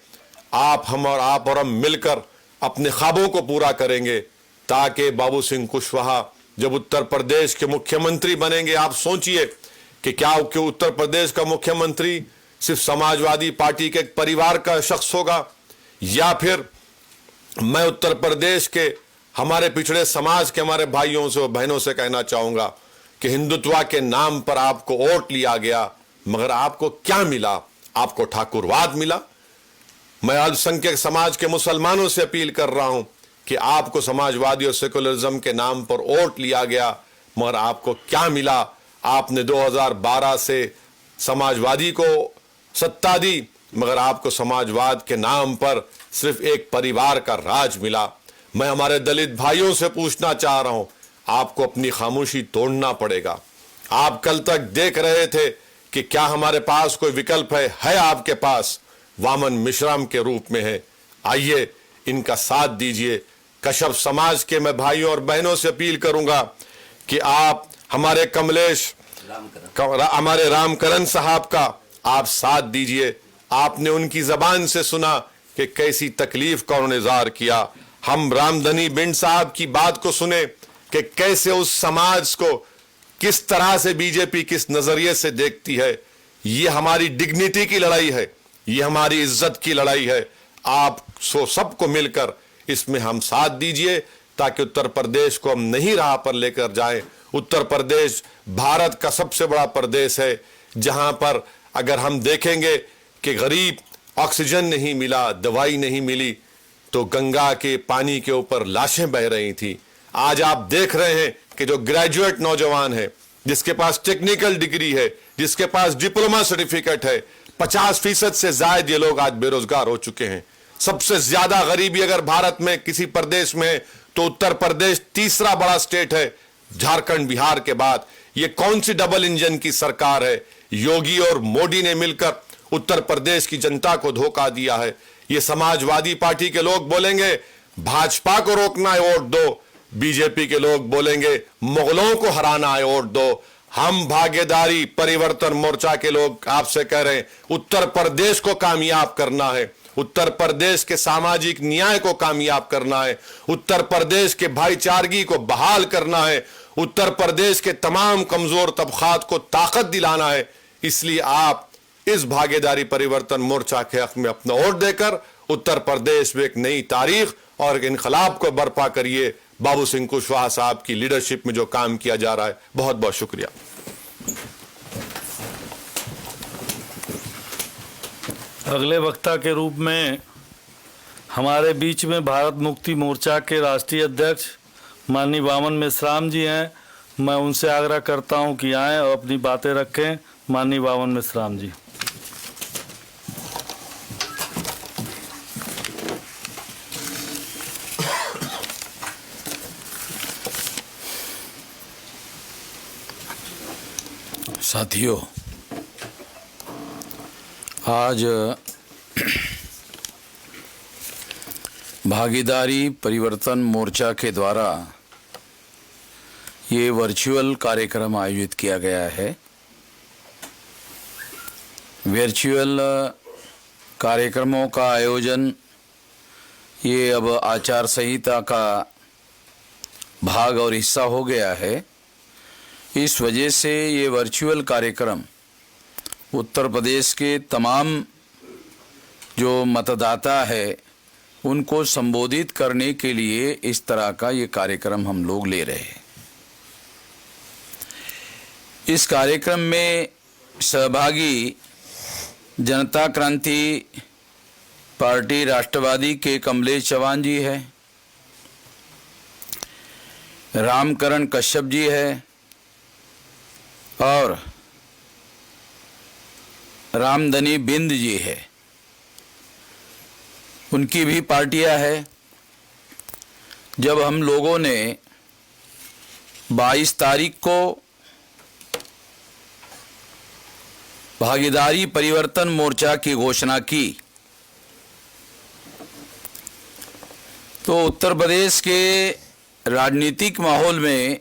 आप और हम मिलकर अपने ख्वाबों को पूरा करेंगे, ताकि बाबू सिंह कुशवाहा जब उत्तर प्रदेश के मुख्यमंत्री बनेंगे, आप सोचिए कि क्या उत्तर प्रदेश का मुख्यमंत्री सिर्फ समाजवादी पार्टी के एक परिवार का शख्स होगा, या फिर मैं उत्तर प्रदेश के हमारे पिछड़े समाज के हमारे भाइयों से और बहनों से कहना चाहूँगा कि हिंदुत्व के नाम पर आपको वोट लिया गया, मगर आपको क्या मिला? आपको ठाकुरवाद मिला। मैं अल्पसंख्यक समाज के मुसलमानों से अपील कर रहा हूं कि आपको समाजवादी और सेकुलरिज्म के नाम पर वोट लिया गया, मगर आपको क्या मिला? आपने 2012 से समाजवादी को सत्ता दी, मगर आपको समाजवाद के नाम पर सिर्फ एक परिवार का राज मिला। मैं हमारे दलित भाइयों से पूछना चाह रहा हूं, आपको अपनी खामोशी तोड़ना पड़ेगा। आप कल तक देख रहे थे कि क्या हमारे पास कोई विकल्प है आपके पास, वामन मिश्राम के रूप में है। आइए इनका साथ दीजिए। कश्यप समाज के मैं भाइयों और बहनों से अपील करूंगा कि आप हमारे कमलेश, हमारे रामकरण साहब का आप साथ दीजिए। आपने उनकी जबान से सुना कि कैसी तकलीफ का उन्होंने इज़हार किया। हम रामधनी बिंड साहब की बात को सुने कि कैसे उस समाज को किस तरह से बीजेपी किस नजरिए से देखती है। ये हमारी डिग्निटी की लड़ाई है, ये हमारी इज्जत की लड़ाई है। आप सबको मिलकर इसमें हम साथ दीजिए, ताकि उत्तर प्रदेश को हम नई राह पर लेकर जाएं। उत्तर प्रदेश भारत का सबसे बड़ा प्रदेश है, जहां पर अगर हम देखेंगे कि गरीब ऑक्सीजन नहीं मिला, दवाई नहीं मिली, तो गंगा के पानी के ऊपर लाशें बह रही थी। आज आप देख रहे हैं कि जो ग्रेजुएट नौजवान है, जिसके पास टेक्निकल डिग्री है, जिसके पास डिप्लोमा सर्टिफिकेट है, 50% से ज्यादा ये लोग आज बेरोजगार हो चुके हैं। सबसे ज्यादा गरीबी अगर भारत में किसी प्रदेश में है तो उत्तर प्रदेश तीसरा बड़ा स्टेट है, झारखंड बिहार के बाद। ये कौन सी डबल इंजन की सरकार है? योगी और मोदी ने मिलकर उत्तर प्रदेश की जनता को धोखा दिया है। ये समाजवादी पार्टी के लोग बोलेंगे भाजपा को रोकना है, वोट दो। बीजेपी के लोग बोलेंगे मुगलों को हराना है, वोट दो। हम भागीदारी परिवर्तन मोर्चा के लोग आपसे कह रहे हैं उत्तर प्रदेश को कामयाब करना है, उत्तर प्रदेश के सामाजिक न्याय को कामयाब करना है, उत्तर प्रदेश के भाईचारगी को बहाल करना है, उत्तर प्रदेश के तमाम कमजोर तबकात को ताकत दिलाना है। इसलिए आप इस भागीदारी परिवर्तन मोर्चा के हक में अपना वोट देकर उत्तर प्रदेश में एक नई तारीख और एक इनकलाब को बर्पा करिए। बाबू सिंह कुशवाहा साहब की लीडरशिप में जो काम किया जा रहा है, बहुत बहुत शुक्रिया। अगले वक्ता के रूप में हमारे बीच में भारत मुक्ति मोर्चा के राष्ट्रीय अध्यक्ष माननीय वामन मेश्राम जी हैं। मैं उनसे आग्रह करता हूं कि आएं और अपनी बातें रखें। माननीय वामन मेश्राम जी। साथियों, आज भागीदारी परिवर्तन मोर्चा के द्वारा ये वर्चुअल कार्यक्रम आयोजित किया गया है। वर्चुअल कार्यक्रमों का आयोजन ये अब आचार संहिता का भाग और हिस्सा हो गया है। इस वजह से ये वर्चुअल कार्यक्रम उत्तर प्रदेश के तमाम जो मतदाता है उनको संबोधित करने के लिए इस तरह का ये कार्यक्रम हम लोग ले रहे हैं। इस कार्यक्रम में सहभागी जनता क्रांति पार्टी राष्ट्रवादी के कमलेश चौहान जी है, रामकरण कश्यप जी है और रामधनी बिंद जी है। उनकी भी पार्टियां है। जब हम लोगों ने 22 तारीख को भागीदारी परिवर्तन मोर्चा की घोषणा की तो उत्तर प्रदेश के राजनीतिक माहौल में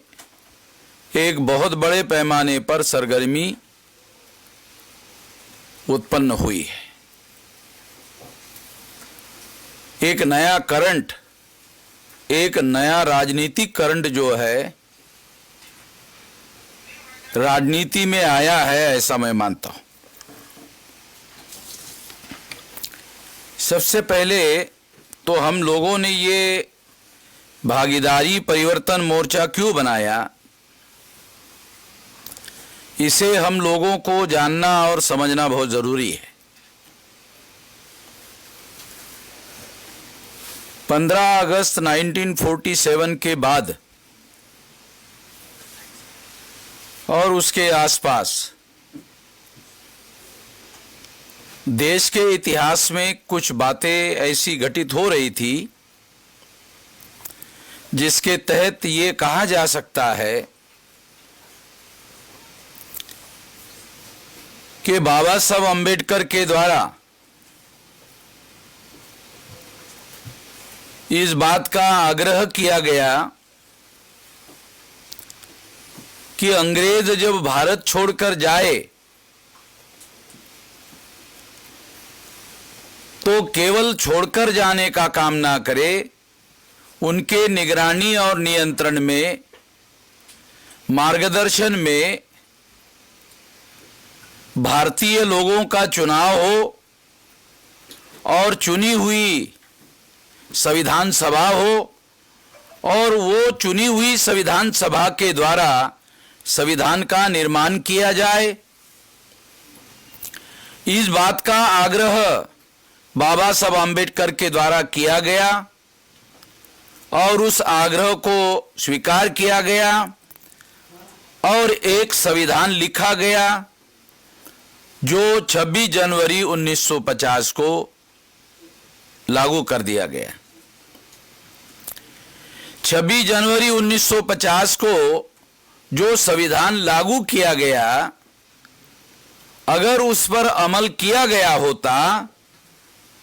एक बहुत बड़े पैमाने पर सरगर्मी उत्पन्न हुई है। एक नया करंट, एक नया राजनीतिक करंट जो है राजनीति में आया है, ऐसा मैं मानता हूं। सबसे पहले तो हम लोगों ने ये भागीदारी परिवर्तन मोर्चा क्यों बनाया, इसे हम लोगों को जानना और समझना बहुत जरूरी है। 15 अगस्त 1947 के बाद और उसके आसपास देश के इतिहास में कुछ बातें ऐसी घटित हो रही थी जिसके तहत ये कहा जा सकता है कि बाबा साहब अम्बेडकर के द्वारा इस बात का आग्रह किया गया कि अंग्रेज जब भारत छोड़कर जाए तो केवल छोड़कर जाने का काम ना करे, उनके निगरानी और नियंत्रण में, मार्गदर्शन में भारतीय लोगों का चुनाव हो और चुनी हुई संविधान सभा हो और वो चुनी हुई संविधान सभा के द्वारा संविधान का निर्माण किया जाए। इस बात का आग्रह बाबा साहब अम्बेडकर के द्वारा किया गया और उस आग्रह को स्वीकार किया गया और एक संविधान लिखा गया जो 26 जनवरी 1950 को लागू कर दिया गया। 26 जनवरी 1950 को जो संविधान लागू किया गया, अगर उस पर अमल किया गया होता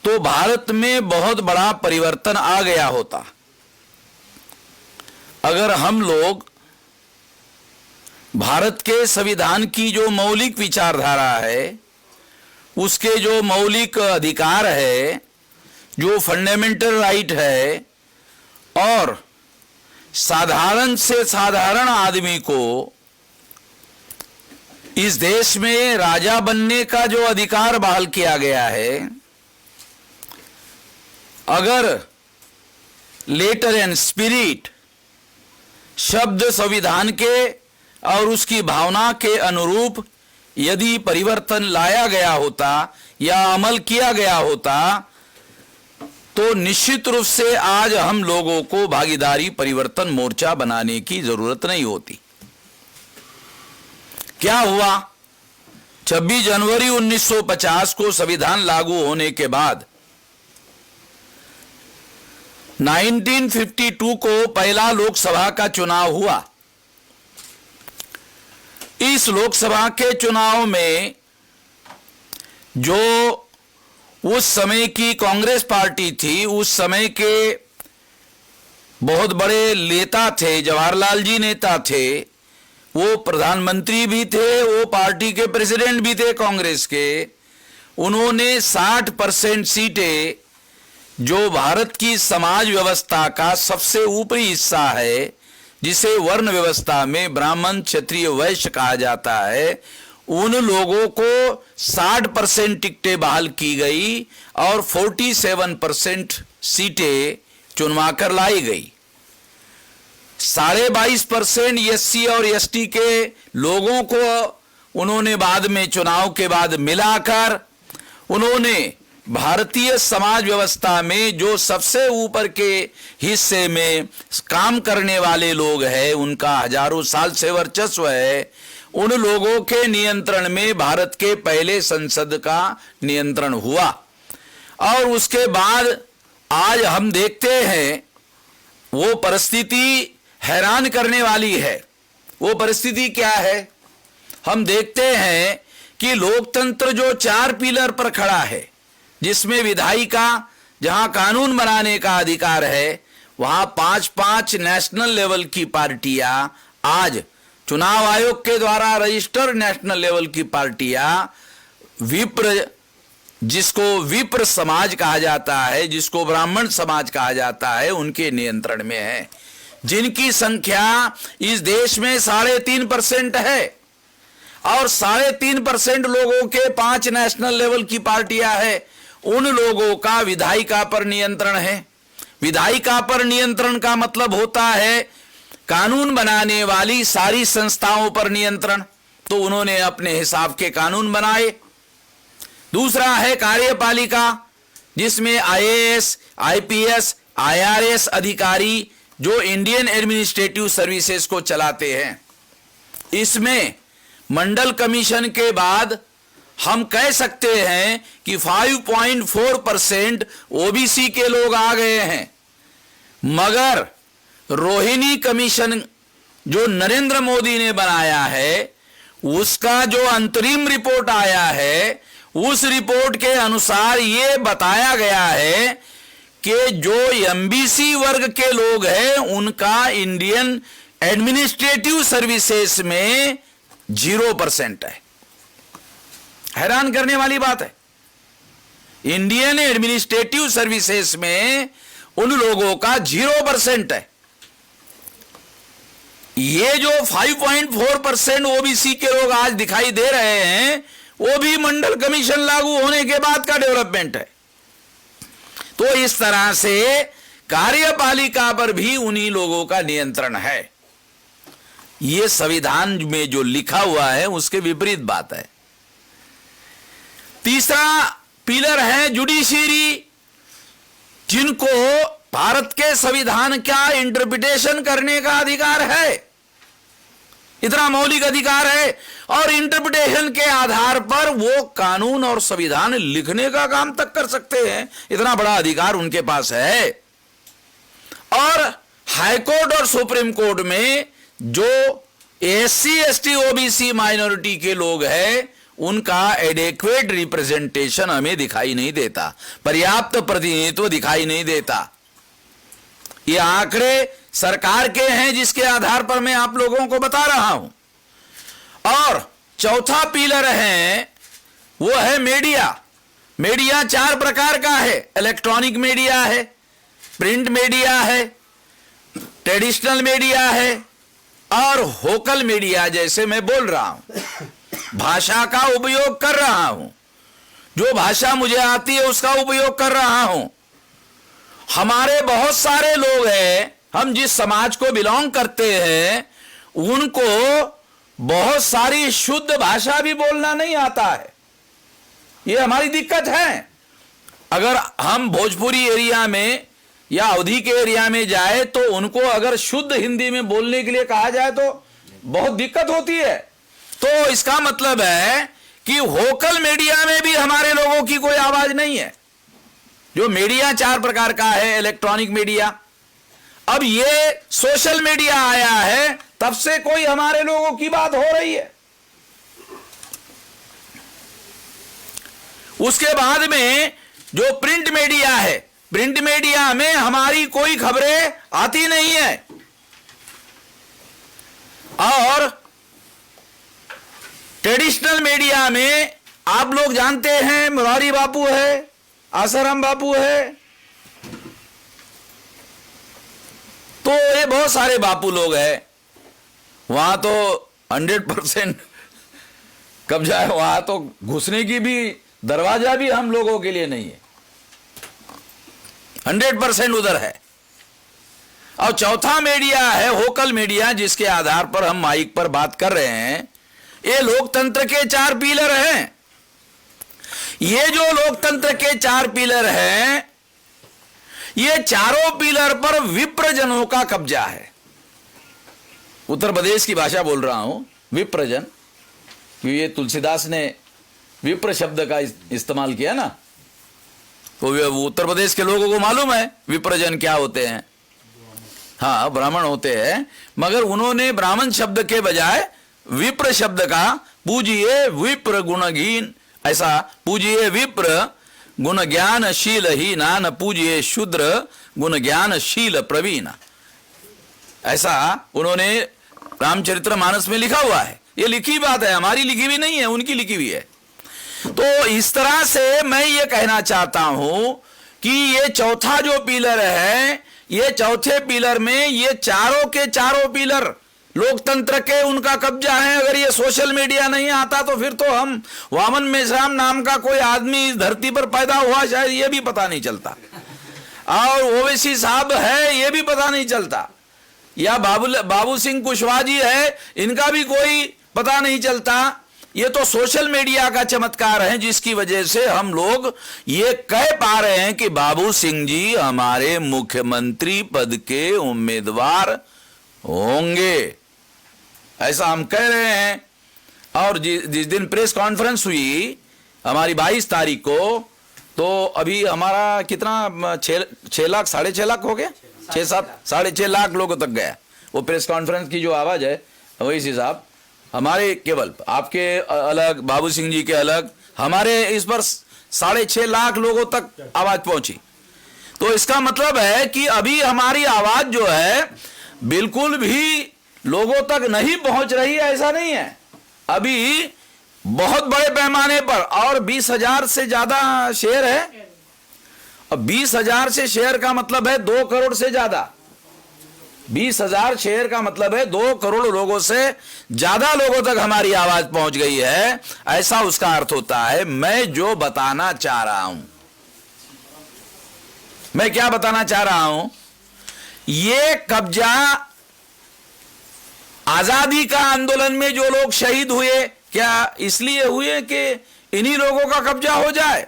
तो भारत में बहुत बड़ा परिवर्तन आ गया होता। अगर हम लोग भारत के संविधान की जो मौलिक विचारधारा है, उसके जो मौलिक अधिकार है, जो फंडामेंटल राइट है, और साधारण से साधारण आदमी को इस देश में राजा बनने का जो अधिकार बहाल किया गया है, अगर लेटर एंड स्पिरिट शब्द संविधान के और उसकी भावना के अनुरूप यदि परिवर्तन लाया गया होता या अमल किया गया होता तो निश्चित रूप से आज हम लोगों को भागीदारी परिवर्तन मोर्चा बनाने की जरूरत नहीं होती। क्या हुआ? 26 जनवरी 1950 को संविधान लागू होने के बाद 1952 को पहला लोकसभा का चुनाव हुआ। इस लोकसभा के चुनाव में जो उस समय की कांग्रेस पार्टी थी, उस समय के बहुत बड़े नेता थे, जवाहरलाल जी नेता थे, वो प्रधानमंत्री भी थे, वो पार्टी के प्रेसिडेंट भी थे कांग्रेस के। उन्होंने 60% सीटें, जो भारत की समाज व्यवस्था का सबसे ऊपरी हिस्सा है, जिसे वर्ण व्यवस्था में ब्राह्मण क्षत्रिय वैश्य कहा जाता है, उन लोगों को 60% टिकटें बहाल की गई और 47% सीटें चुनवाकर लाई गई। 22.5% एससी और एसटी के लोगों को उन्होंने बाद में चुनाव के बाद मिलाकर उन्होंने भारतीय समाज व्यवस्था में जो सबसे ऊपर के हिस्से में काम करने वाले लोग हैं, उनका हजारों साल से वर्चस्व है, उन लोगों के नियंत्रण में भारत के पहले संसद का नियंत्रण हुआ। और उसके बाद आज हम देखते हैं वो परिस्थिति हैरान करने वाली है। वो परिस्थिति क्या है? हम देखते हैं कि लोकतंत्र जो 4 पिलर पर खड़ा है, जिसमें विधायी का, जहां कानून बनाने का अधिकार है, वहां 5-5 नेशनल लेवल की पार्टियां, आज चुनाव आयोग के द्वारा रजिस्टर्ड नेशनल लेवल की पार्टियां, विप्र, जिसको विप्र समाज कहा जाता है, जिसको ब्राह्मण समाज कहा जाता है, उनके नियंत्रण में है, जिनकी संख्या इस देश में 3.5% है। और 3.5% लोगों के 5 नेशनल लेवल की पार्टियां है, उन लोगों का विधायिका पर नियंत्रण है। विधायिका पर नियंत्रण का मतलब होता है कानून बनाने वाली सारी संस्थाओं पर नियंत्रण, तो उन्होंने अपने हिसाब के कानून बनाए। दूसरा है कार्यपालिका, जिसमें आईएएस, आईपीएस, आईआरएस अधिकारी जो इंडियन एडमिनिस्ट्रेटिव सर्विसेज को चलाते हैं। इसमें मंडल कमीशन के बाद हम कह सकते हैं कि 5.4% ओबीसी के लोग आ गए हैं। मगर रोहिणी कमीशन जो नरेंद्र मोदी ने बनाया है, उसका जो अंतरिम रिपोर्ट आया है, उस रिपोर्ट के अनुसार ये बताया गया है कि जो एमबीसी वर्ग के लोग हैं, उनका इंडियन एडमिनिस्ट्रेटिव सर्विसेज में 0% है। हैरान करने वाली बात है। इंडियन एडमिनिस्ट्रेटिव सर्विसेज में उन लोगों का 0% है। ये जो 5.4% ओबीसी के लोग आज दिखाई दे रहे हैं, वो भी मंडल कमीशन लागू होने के बाद का डेवलपमेंट है। तो इस तरह से कार्यपालिका पर भी उन्हीं लोगों का नियंत्रण है। ये संविधान में जो लिखा हुआ है उसके विपरीत बात है। तीसरा पिलर है जुडिशियरी, जिनको भारत के संविधान का इंटरप्रिटेशन करने का अधिकार है, इतना मौलिक अधिकार है, और इंटरप्रिटेशन के आधार पर वो कानून और संविधान लिखने का काम तक कर सकते हैं, इतना बड़ा अधिकार उनके पास है। और हाई कोर्ट और सुप्रीम कोर्ट में जो एससी एसटी ओबीसी माइनॉरिटी के लोग हैं, उनका एडेक्वेट रिप्रेजेंटेशन हमें दिखाई नहीं देता, पर्याप्त प्रतिनिधित्व दिखाई नहीं देता। ये आंकड़े सरकार के हैं जिसके आधार पर मैं आप लोगों को बता रहा हूं। और चौथा पिलर है वो है मीडिया। मीडिया 4 प्रकार का है, इलेक्ट्रॉनिक मीडिया है, प्रिंट मीडिया है, ट्रेडिशनल मीडिया है और होकल मीडिया, जैसे मैं बोल रहा हूं, भाषा का उपयोग कर रहा हूं, जो भाषा मुझे आती है उसका उपयोग कर रहा हूं। हमारे बहुत सारे लोग हैं, हम जिस समाज को बिलोंग करते हैं, उनको बहुत सारी शुद्ध भाषा भी बोलना नहीं आता है, ये हमारी दिक्कत है। अगर हम भोजपुरी एरिया में या अवधी के एरिया में जाए तो उनको अगर शुद्ध हिंदी में बोलने के लिए कहा जाए तो बहुत दिक्कत होती है। तो इसका मतलब है कि होकल मीडिया में भी हमारे लोगों की कोई आवाज नहीं है। जो मीडिया 4 प्रकार का है, इलेक्ट्रॉनिक मीडिया, अब ये सोशल मीडिया आया है, तब से कोई हमारे लोगों की बात हो रही है। उसके बाद में जो प्रिंट मीडिया है, प्रिंट मीडिया में हमारी कोई खबरें आती नहीं है। और ट्रेडिशनल मीडिया में आप लोग जानते हैं, मुरारी बापू है, आसाराम बापू है, तो ये बहुत सारे बापू लोग हैं। वहां तो 100% कब्जा है, वहां तो घुसने की भी दरवाजा भी हम लोगों के लिए नहीं है, 100% उधर है। और चौथा मीडिया है होकल मीडिया, जिसके आधार पर हम माइक पर बात कर रहे हैं। ये लोकतंत्र के 4 पिलर हैं। ये जो लोकतंत्र के 4 पिलर हैं, ये चारों पिलर पर विप्रजनों का कब्जा है। उत्तर प्रदेश की भाषा बोल रहा हूं, विप्रजन, क्योंकि ये तुलसीदास ने विप्र शब्द का इस्तेमाल किया ना, तो वो उत्तर प्रदेश के लोगों को मालूम है विप्रजन क्या होते हैं। हाँ, ब्राह्मण होते हैं, मगर उन्होंने ब्राह्मण शब्द के बजाय विप्र शब्द का, पूजिए विप्र गुणहीन, ऐसा पूजिए विप्र गुण ज्ञान शील ही नान, पूजिए शूद्र गुण ज्ञान शील प्रवीण, ऐसा उन्होंने रामचरितमानस में लिखा हुआ है। ये लिखी बात है, हमारी लिखी हुई नहीं है, उनकी लिखी हुई है। तो इस तरह से मैं ये कहना चाहता हूं कि ये चौथा जो पिलर है, ये चौथे पिलर में ये चारों के चारों पिलर लोकतंत्र के उनका कब्जा है। अगर ये सोशल मीडिया नहीं आता तो फिर तो हम वामन मेश्राम नाम का कोई आदमी इस धरती पर पैदा हुआ शायद ये भी पता नहीं चलता, और ओवैसी साहब है ये भी पता नहीं चलता, या बाबू सिंह कुशवाहा जी है, इनका भी कोई पता नहीं चलता। ये तो सोशल मीडिया का चमत्कार है, जिसकी वजह से हम लोग ये कह पा रहे हैं कि बाबू सिंह जी हमारे मुख्यमंत्री पद के उम्मीदवार होंगे, ऐसा हम कह रहे हैं। और जिस दिन प्रेस कॉन्फ्रेंस हुई हमारी 22 तारीख को, तो अभी हमारा कितना 6 लाख 6.5 लाख हो गया, 6-7 6.5 लाख लोगों तक गया वो प्रेस कॉन्फ्रेंस की जो आवाज है। वही हिसाब हमारे केवल आपके अलग, बाबू सिंह जी के अलग, हमारे इस पर 6.5 लाख लोगों तक आवाज पहुंची। तो इसका मतलब है कि अभी हमारी आवाज जो है बिल्कुल भी लोगों तक नहीं पहुंच रही है, ऐसा नहीं है। अभी बहुत बड़े पैमाने पर, और 20,000 से ज्यादा शेयर है। अब 20,000 से शेयर का मतलब है 2 करोड़ से ज्यादा। 20,000 शेयर का मतलब है 2 करोड़ लोगों से ज्यादा लोगों तक हमारी आवाज पहुंच गई है, ऐसा उसका अर्थ होता है। मैं जो बताना चाह रहा हूं, मैं क्या बताना चाह रहा हूं, ये कब्जा आजादी का आंदोलन में जो लोग शहीद हुए, क्या इसलिए हुए कि इन्हीं लोगों का कब्जा हो जाए?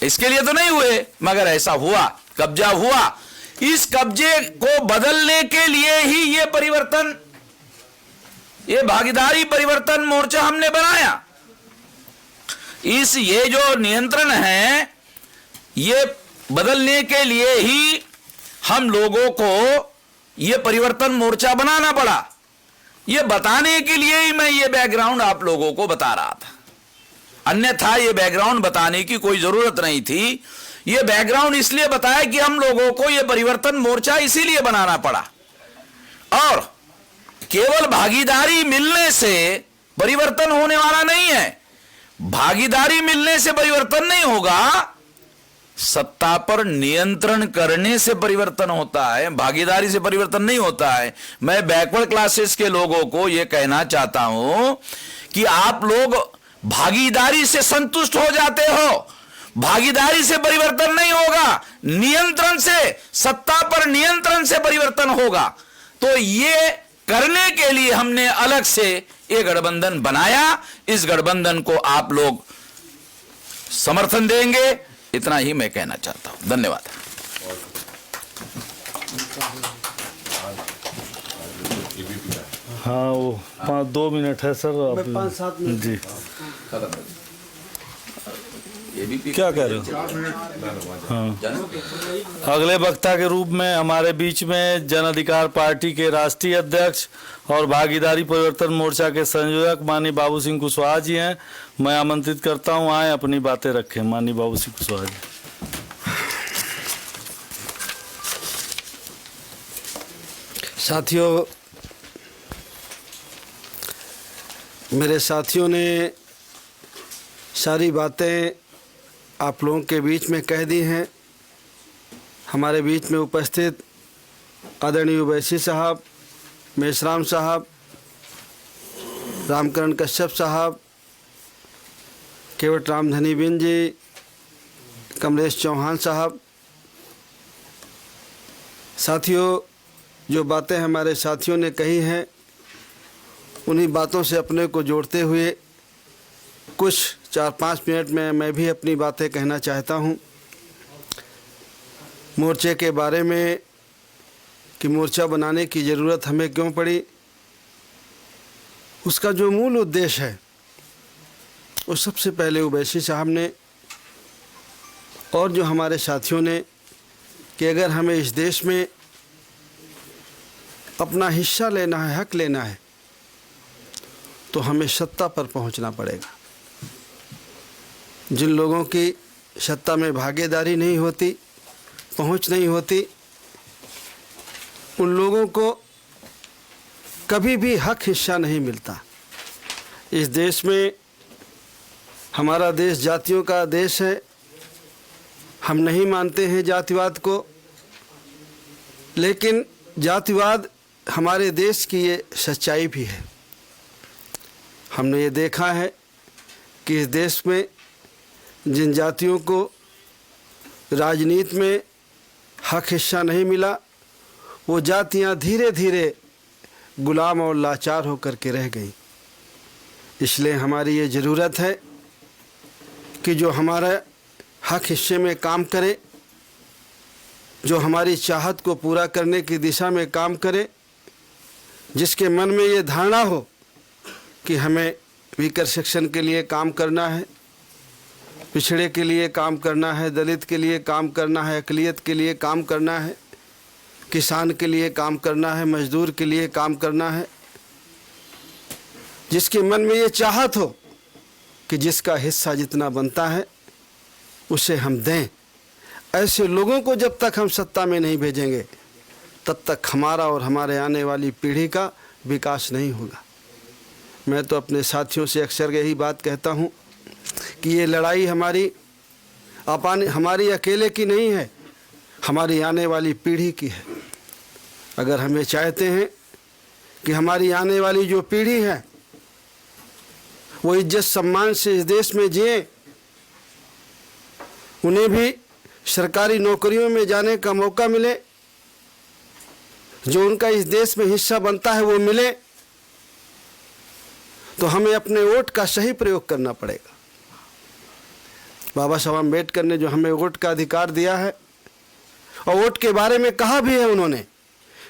इसके लिए तो नहीं हुए, मगर ऐसा हुआ, कब्जा हुआ। इस कब्जे को बदलने के लिए ही ये परिवर्तन, ये भागीदारी परिवर्तन मोर्चा हमने बनाया। ये जो नियंत्रण है, ये बदलने के लिए ही हम लोगों को ये परिवर्तन मोर्चा बनाना पड़ा। ये बताने के लिए ही मैं ये बैकग्राउंड आप लोगों को बता रहा था, अन्यथा ये बैकग्राउंड बताने की कोई जरूरत नहीं थी। ये बैकग्राउंड इसलिए बताया कि हम लोगों को ये परिवर्तन मोर्चा इसीलिए बनाना पड़ा। और केवल भागीदारी मिलने से परिवर्तन होने वाला नहीं है। भागीदारी मिलने से परिवर्तन नहीं होगा, सत्ता पर नियंत्रण करने से परिवर्तन होता है, भागीदारी से परिवर्तन नहीं होता है। मैं बैकवर्ड क्लासेस के लोगों को यह कहना चाहता हूं कि आप लोग भागीदारी से संतुष्ट हो जाते हो, भागीदारी से परिवर्तन नहीं होगा, नियंत्रण से, सत्ता पर नियंत्रण से परिवर्तन होगा। तो ये करने के लिए हमने अलग से ये गठबंधन बनाया। इस गठबंधन को आप लोग समर्थन देंगे, इतना ही मैं कहना चाहता हूं। धन्यवाद। हाँ, वो 2 मिनट है सर। 5-7 मिनट जी, क्या कह रहे हो? हाँ, अगले वक्ता के रूप में हमारे बीच में जन अधिकार पार्टी के राष्ट्रीय अध्यक्ष और भागीदारी परिवर्तन मोर्चा के संयोजक माननीय बाबू सिंह कुशवाहा जी हैं। मैं आमंत्रित करता हूं, आए अपनी बातें रखें। माननीय बाबू सिंह कुशवाहा जी। साथियों, मेरे साथियों ने सारी बातें आप लोगों के बीच में कह दी हैं। हमारे बीच में उपस्थित आदरणीय ओवैसी साहब, मेश्राम साहब, रामकरण कश्यप साहब, केवट रामधनी बिन जी, कमलेश चौहान साहब। साथियों, जो बातें हमारे साथियों ने कही हैं, उन्हीं बातों से अपने को जोड़ते हुए कुछ 4-5 मिनट में मैं भी अपनी बातें कहना चाहता हूं। मोर्चे के बारे में कि मोर्चा बनाने की ज़रूरत हमें क्यों पड़ी, उसका जो मूल उद्देश्य है वो सबसे पहले ओवैसी साहब ने और जो हमारे साथियों ने कि अगर हमें इस देश में अपना हिस्सा लेना है, हक लेना है, तो हमें सत्ता पर पहुंचना पड़ेगा। जिन लोगों की सत्ता में भागीदारी नहीं होती, पहुंच नहीं होती, उन लोगों को कभी भी हक हिस्सा नहीं मिलता। इस देश में, हमारा देश जातियों का देश है, हम नहीं मानते हैं जातिवाद को, लेकिन जातिवाद हमारे देश की ये सच्चाई भी है। हमने ये देखा है कि इस देश में जिन जातियों को राजनीति में हक हिस्सा नहीं मिला, वो जातियां धीरे धीरे गुलाम और लाचार होकर के रह गई। इसलिए हमारी ये ज़रूरत है कि जो हमारा हक हिस्से में काम करे, जो हमारी चाहत को पूरा करने की दिशा में काम करे, जिसके मन में ये धारणा हो कि हमें वीकर सेक्शन के लिए काम करना है, पिछड़े के लिए काम करना है, दलित के लिए काम करना है, अक़लियत के लिए काम करना है, किसान के लिए काम करना है, मजदूर के लिए काम करना है। जिसके मन में ये चाहत हो कि जिसका हिस्सा जितना बनता है उसे हम दें, ऐसे लोगों को जब तक हम सत्ता में नहीं भेजेंगे, तब तक हमारा और हमारे आने वाली पीढ़ी का विकास नहीं होगा। मैं तो अपने साथियों से अक्सर यही बात कहता हूँ कि ये लड़ाई हमारी अकेले की नहीं है, हमारी आने वाली पीढ़ी की है। अगर हमें चाहते हैं कि हमारी आने वाली जो पीढ़ी है वो इज्जत सम्मान से इस देश में जिए, उन्हें भी सरकारी नौकरियों में जाने का मौका मिले, जो उनका इस देश में हिस्सा बनता है वो मिले, तो हमें अपने वोट का सही प्रयोग करना पड़ेगा। बाबा साहब अम्बेडकर ने जो हमें वोट का अधिकार दिया है और वोट के बारे में कहा भी है उन्होंने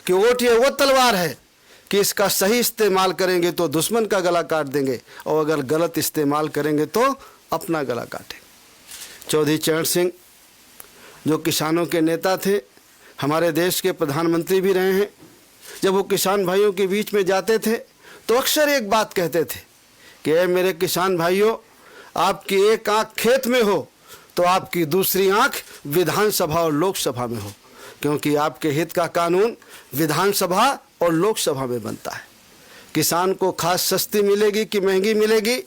कि वोट ये वो तलवार है कि इसका सही इस्तेमाल करेंगे तो दुश्मन का गला काट देंगे और अगर गलत इस्तेमाल करेंगे तो अपना गला काटेंगे। चौधरी चरण सिंह जो किसानों के नेता थे, हमारे देश के प्रधानमंत्री भी रहे हैं, जब वो किसान भाइयों के बीच में जाते थे तो अक्सर एक बात कहते थे कि ए मेरे किसान भाइयों, आपकी एक आँख खेत में हो तो आपकी दूसरी आँख विधानसभा और लोकसभा में हो, क्योंकि आपके हित का कानून विधानसभा और लोकसभा में बनता है। किसान को खाद सस्ती मिलेगी कि महंगी मिलेगी,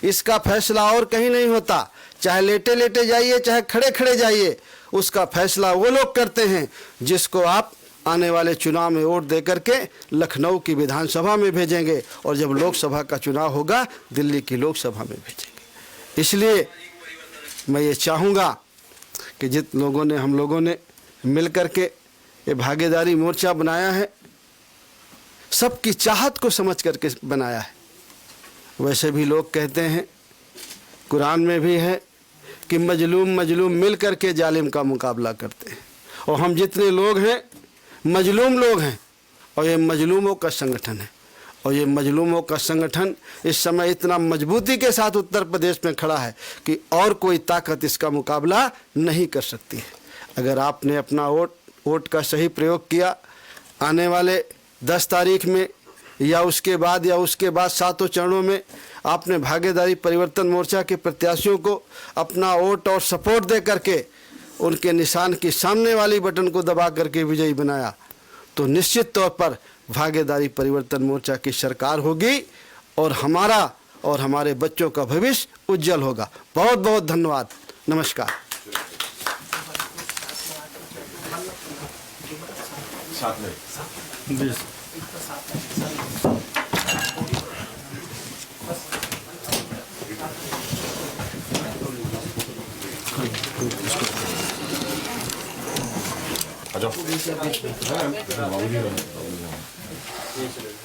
इसका फैसला और कहीं नहीं होता। चाहे लेटे लेटे जाइए, चाहे खड़े खड़े जाइए, उसका फैसला वो लोग करते हैं जिसको आप आने वाले चुनाव में वोट दे करके लखनऊ की विधानसभा में भेजेंगे और जब लोकसभा का चुनाव होगा दिल्ली की लोकसभा में भेजेंगे। इसलिए मैं ये चाहूँगा कि जिन लोगों ने, हम लोगों ने मिल करके ये भागीदारी मोर्चा बनाया है, सबकी चाहत को समझ करके बनाया है। वैसे भी लोग कहते हैं, कुरान में भी है कि मजलूम मजलूम मिल करके जालिम का मुकाबला करते हैं, और हम जितने लोग हैं मजलूम लोग हैं और ये मजलूमों का संगठन है। और ये मजलूमों का संगठन इस समय इतना मजबूती के साथ उत्तर प्रदेश में खड़ा है कि और कोई ताकत इसका मुकाबला नहीं कर सकती है। अगर आपने अपना वोट का सही प्रयोग किया, आने वाले 10 तारीख में या उसके बाद 7 चरणों में आपने भागीदारी परिवर्तन मोर्चा के प्रत्याशियों को अपना वोट और सपोर्ट दे करके उनके निशान की सामने वाली बटन को दबा करके विजयी बनाया, तो निश्चित तौर पर भागीदारी परिवर्तन मोर्चा की सरकार होगी और हमारा और हमारे बच्चों का भविष्य उज्जवल होगा। बहुत बहुत धन्यवाद। नमस्कार।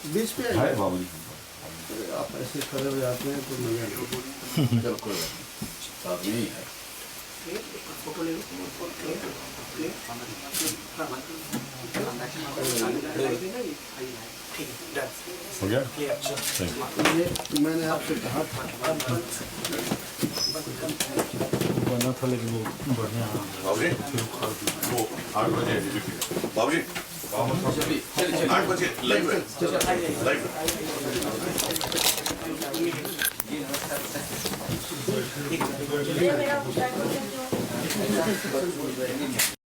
बीच पे है बाबूजी, आप ऐसे खड़े हो जाते हैं तो हो गया? ये मैंने आपसे कहा था बना था, लेकिन वो बढ़िया बाबूजी वो 8 बजे बाबूजी 8 बजे लाइव